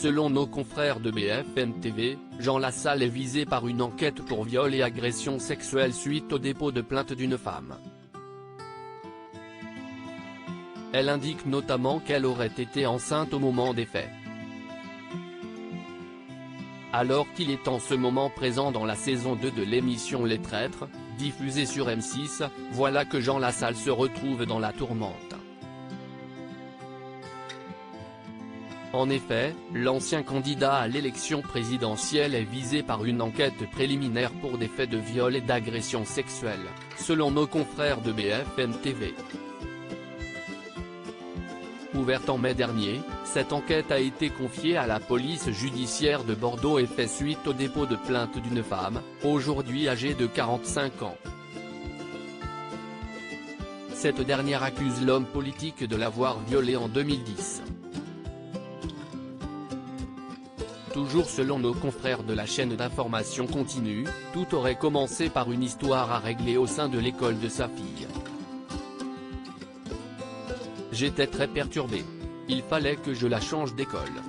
Selon nos confrères de BFM TV, Jean Lassalle est visé par une enquête pour viol et agression sexuelle suite au dépôt de plainte d'une femme. Elle indique notamment qu'elle aurait été enceinte au moment des faits. Alors qu'il est en ce moment présent dans la saison 2 de l'émission Les Traîtres, diffusée sur M6, voilà que Jean Lassalle se retrouve dans la tourmente. En effet, l'ancien candidat à l'élection présidentielle est visé par une enquête préliminaire pour des faits de viol et d'agression sexuelle, selon nos confrères de BFM TV. Ouverte en mai dernier, cette enquête a été confiée à la police judiciaire de Bordeaux et fait suite au dépôt de plainte d'une femme, aujourd'hui âgée de 45 ans. Cette dernière accuse l'homme politique de l'avoir violée en 2010. Toujours selon nos confrères de la chaîne d'information continue, tout aurait commencé par une histoire à régler au sein de l'école de sa fille. J'étais très perturbé. Il fallait que je la change d'école.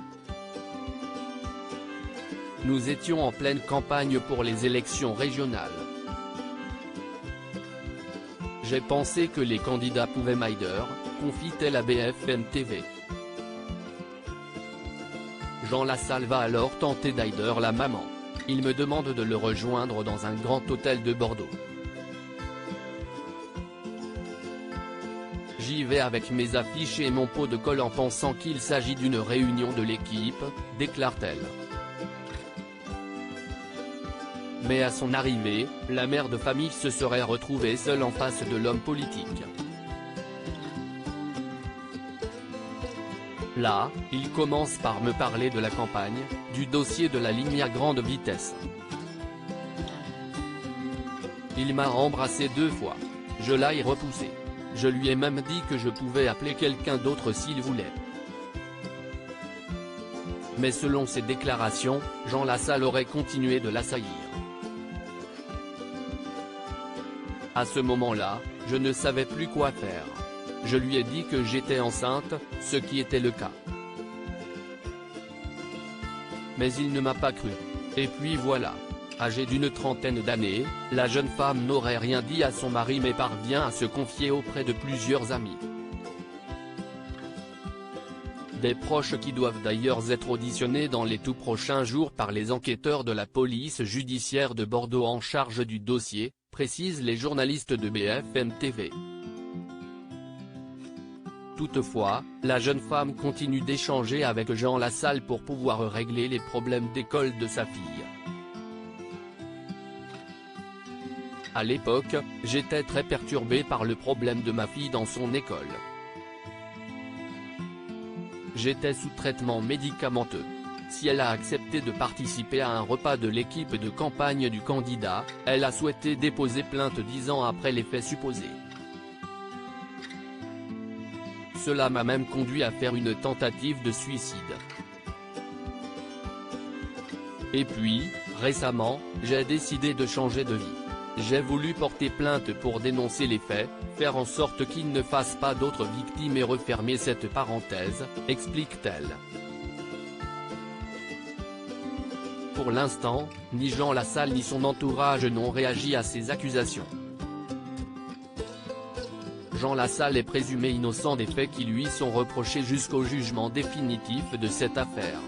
Nous étions en pleine campagne pour les élections régionales. J'ai pensé que les candidats pouvaient m'aider, confie-t-elle à BFM TV. Jean Lassalle va alors tenter d'aider la maman. Il me demande de le rejoindre dans un grand hôtel de Bordeaux. J'y vais avec mes affiches et mon pot de colle en pensant qu'il s'agit d'une réunion de l'équipe, déclare-t-elle. Mais à son arrivée, la mère de famille se serait retrouvée seule en face de l'homme politique. Là, il commence par me parler de la campagne, du dossier de la ligne à grande vitesse. Il m'a embrassé 2 fois. Je l'ai repoussé. Je lui ai même dit que je pouvais appeler quelqu'un d'autre s'il voulait. Mais selon ses déclarations, Jean Lassalle aurait continué de l'assaillir. À ce moment-là, je ne savais plus quoi faire. Je lui ai dit que j'étais enceinte, ce qui était le cas. Mais il ne m'a pas cru. Et puis voilà. Âgée d'une trentaine d'années, la jeune femme n'aurait rien dit à son mari mais parvient à se confier auprès de plusieurs amis. Des proches qui doivent d'ailleurs être auditionnés dans les tout prochains jours par les enquêteurs de la police judiciaire de Bordeaux en charge du dossier, précisent les journalistes de BFM TV. Toutefois, la jeune femme continue d'échanger avec Jean Lassalle pour pouvoir régler les problèmes d'école de sa fille. À l'époque, j'étais très perturbé par le problème de ma fille dans son école. J'étais sous traitement médicamenteux. Si elle a accepté de participer à un repas de l'équipe de campagne du candidat, elle a souhaité déposer plainte 10 ans après les faits supposés. Cela m'a même conduit à faire une tentative de suicide. Et puis, récemment, j'ai décidé de changer de vie. J'ai voulu porter plainte pour dénoncer les faits, faire en sorte qu'il ne fasse pas d'autres victimes et refermer cette parenthèse, explique-t-elle. Pour l'instant, ni Jean Lassalle ni son entourage n'ont réagi à ces accusations. Jean Lassalle est présumé innocent des faits qui lui sont reprochés jusqu'au jugement définitif de cette affaire.